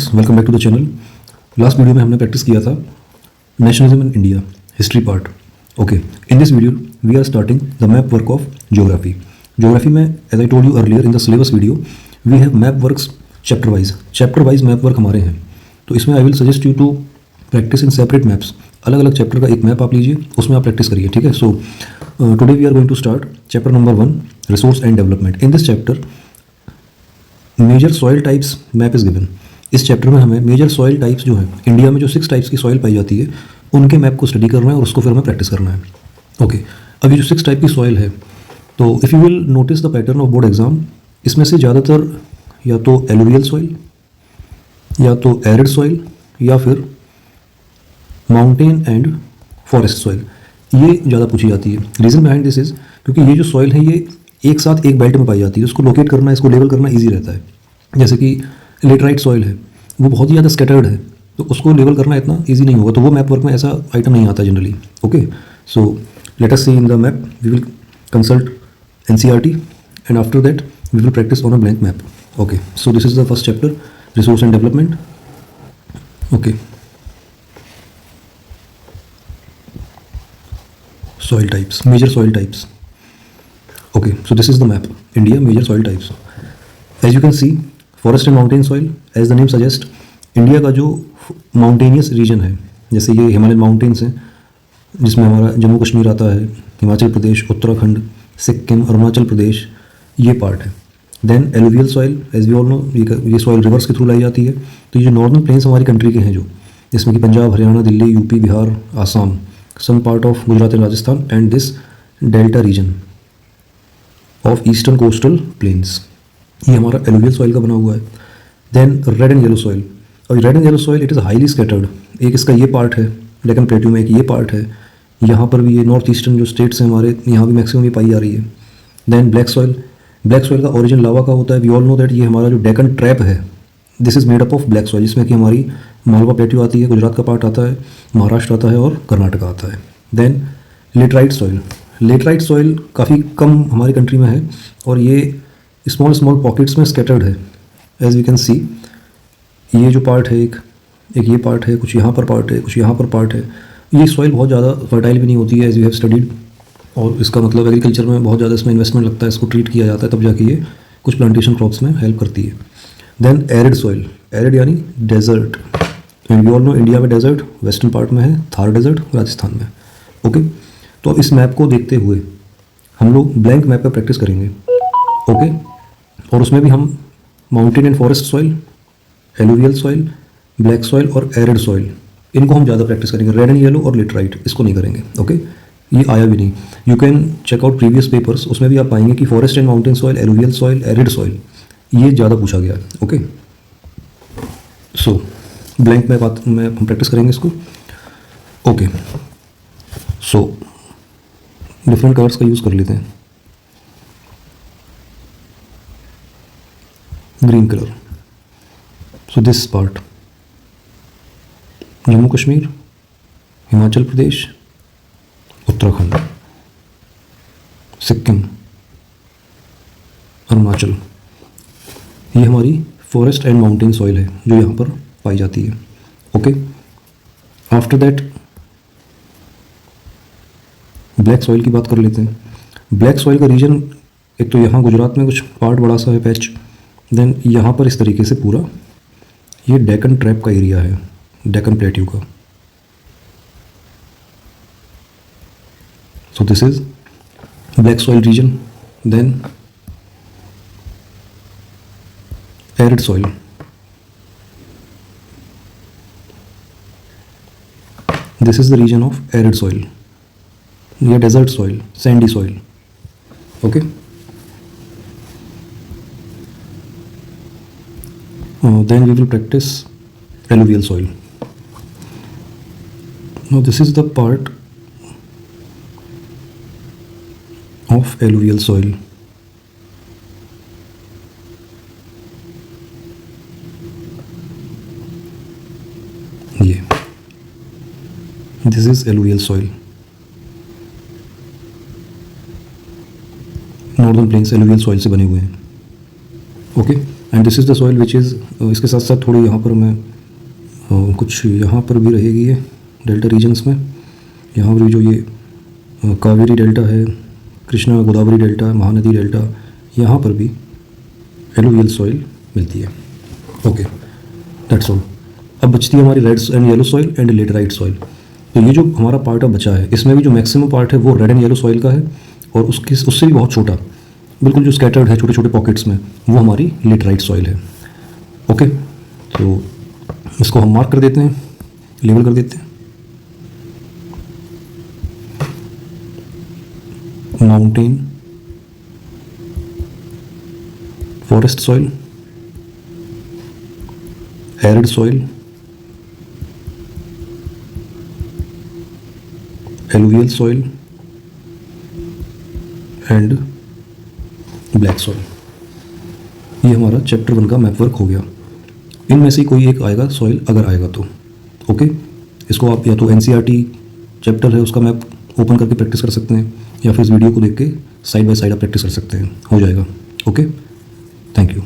Friends, welcome back to the channel. Last video में हमने practice किया था nationalism in India history part. Okay, in this video we are starting the map work of geography. Geography में as I told you earlier in the syllabus video we have map works chapter wise map work हमारे हैं। तो इसमें I will suggest you to practice in separate maps. अलग अलग chapter का एक map आप लीजिए, उसमें आप प्रैक्टिस करिए, ठीक है। So today we are going to start chapter number 1, resource and development. In this chapter major soil types map is given. इस चैप्टर में हमें मेजर सॉइल टाइप्स जो है इंडिया में जो 6 टाइप्स की सॉइल पाई जाती है उनके मैप को स्टडी करना है और उसको फिर हमें प्रैक्टिस करना है। ओके, अब ये जो 6 टाइप की सॉइल है, तो if you will notice the pattern of board exam, इसमें से ज़्यादातर या तो एलुवियल सॉइल या तो एरिड सॉइल या फिर माउंटेन एंड फॉरेस्ट सॉइल, ये ज़्यादा पूछी जाती है। रीज़न बिहाइंड दिस इज़ क्योंकि ये जो सॉइल है ये एक साथ एक बेल्ट में पाई जाती है, उसको लोकेट करना, इसको लेवल करना ईजी रहता है। जैसे कि लेटराइट सॉइल है, वो बहुत ही ज़्यादा स्कैटर्ड है, तो उसको लेवल करना इतना ईजी नहीं होगा, तो वो मैप वर्क में ऐसा आइटम नहीं आता generally. Okay, so let us see in the map, we will consult NCERT and after that we will practice on a blank map. Okay, so this is the first chapter, resource and development. Okay, soil types, major soil types. Okay, so this is the map, India major soil types. As you can see, forest and mountain soil, as the name suggest, India का जो mountainous region है, जैसे ये Himalayan mountains हैं जिसमें हमारा जम्मू कश्मीर आता है, हिमाचल प्रदेश, उत्तराखंड, सिक्किम, अरुणाचल प्रदेश, ये पार्ट है। Then alluvial soil, as we all know, ये सॉइल रिवर्स के थ्रू लाई जाती है। तो ये जो नॉर्दर्न प्लेन्स हमारी कंट्री के हैं, जो जिसमें कि Punjab, Haryana, Delhi, UP, Bihar, Assam, some part of Gujarat and Rajasthan, and this delta region of eastern coastal plains, ये हमारा एलुवियल सॉइल का बना हुआ है। Then red and yellow soil, और red and yellow soil it is highly scattered. एक इसका ये पार्ट है, डेक्कन प्लेट्यू में एक ये पार्ट है, यहाँ पर भी ये नॉर्थ ईस्टर्न जो स्टेट्स हैं हमारे, यहाँ भी मैक्सिमम ये पाई जा रही है। Then black soil, black soil का ओरिजिन लावा का होता है। वी ऑल नो दैट ये हमारा जो डेक्कन ट्रैप है, this is made up of black soil, जिसमें कि हमारी मालवा प्लेट्यू आती है, गुजरात का पार्ट आता है, महाराष्ट्र आता है और कर्नाटक आता है। Then laterite soil, laterite soil काफ़ी कम हमारी कंट्री में है और ये स्मॉल पॉकेट्स में स्कैटर्ड है। एज वी कैन सी, ये जो पार्ट है, एक ये पार्ट है, कुछ यहाँ पर पार्ट है, कुछ यहाँ पर पार्ट है। ये सॉइल बहुत ज़्यादा फर्टाइल भी नहीं होती है, एज वी हैव स्टडीड, और इसका मतलब एग्रीकल्चर में बहुत ज़्यादा इसमें इन्वेस्टमेंट लगता है, इसको ट्रीट किया जाता है, तब जाके ये कुछ प्लांटेशन क्रॉप्स में हेल्प करती है। देन एरिड सॉइल, एरिड यानी desert, and we all know India में डेजर्ट वेस्टर्न पार्ट में है, थार डेजर्ट राजस्थान में। ओके, तो इस मैप को देखते हुए हम लोग ब्लैंक मैप पर प्रैक्टिस करेंगे। ओके, और उसमें भी हम mountain and forest soil, alluvial soil, black soil और एरिड सॉइल, इनको हम ज़्यादा प्रैक्टिस करेंगे। रेड एंड येलो और लेटराइट इसको नहीं करेंगे। ओके, ये आया भी नहीं। You can check out previous papers, उसमें भी आप पाएंगे कि forest and mountain soil, alluvial soil, arid soil, ये ज़्यादा पूछा गया है। ओके, सो ब्लैंक मैप में हम प्रैक्टिस करेंगे इसको। ओके, सो डिफरेंट कलर्स का यूज़ कर लेते हैं। Green colour, so this part Jammu Kashmir, Himachal Pradesh, Uttarakhand, Sikkim, Arunachal, ये हमारी फॉरेस्ट एंड माउंटेन सॉइल है जो यहाँ पर पाई जाती है। Okay, after that black soil की बात कर लेते हैं। ब्लैक सॉइल का रीजन एक तो यहाँ गुजरात में कुछ पार्ट बड़ा सा है, पैच। देन यहाँ पर इस तरीके से पूरा ये डेक्कन ट्रैप का एरिया है, डेक्कन प्लेट्यू का। So this is black soil region. Then arid soil, this is the region of arid soil या desert soil, sandy soil. Okay, then we will practice alluvial soil. Now this is the part of alluvial soil. This is alluvial soil. Northern plains alluvial soil से बने हुए हैं। Okay, and this is the soil which is, इसके साथ साथ थोड़ी यहाँ पर मैं कुछ यहाँ पर भी रहेगी ये डेल्टा रीजन्स में, यहाँ पर भी जो ये कावेरी डेल्टा है, कृष्णा गोदावरी डेल्टा, महानदी डेल्टा, यहाँ पर भी एलुवियल सॉइल मिलती है। Okay, that's all. अब बचती है हमारी red and yellow soil and laterite soil. तो ये जो हमारा पार्ट अब बचा है, इसमें भी जो मैक्सिमम पार्ट है वो रेड एंड येलो सॉइल का है, और उससे भी बहुत छोटा, बिल्कुल जो स्कैटर्ड है छोटे छोटे पॉकेट्स में, वो हमारी लेटराइट सॉइल है। ओके, तो इसको हम मार्क कर देते हैं, लेबल कर देते हैं। Mountain forest soil, arid soil, alluvial soil and black soil. ये हमारा चैप्टर 1 का मैप वर्क हो गया। इनमें से कोई एक आएगा सॉइल, अगर आएगा तो। ओके, इसको आप या तो एनसीईआरटी चैप्टर है उसका मैप ओपन करके प्रैक्टिस कर सकते हैं, या फिर इस वीडियो को देख के साइड बाय साइड आप प्रैक्टिस कर सकते हैं, हो जाएगा। Okay, thank you.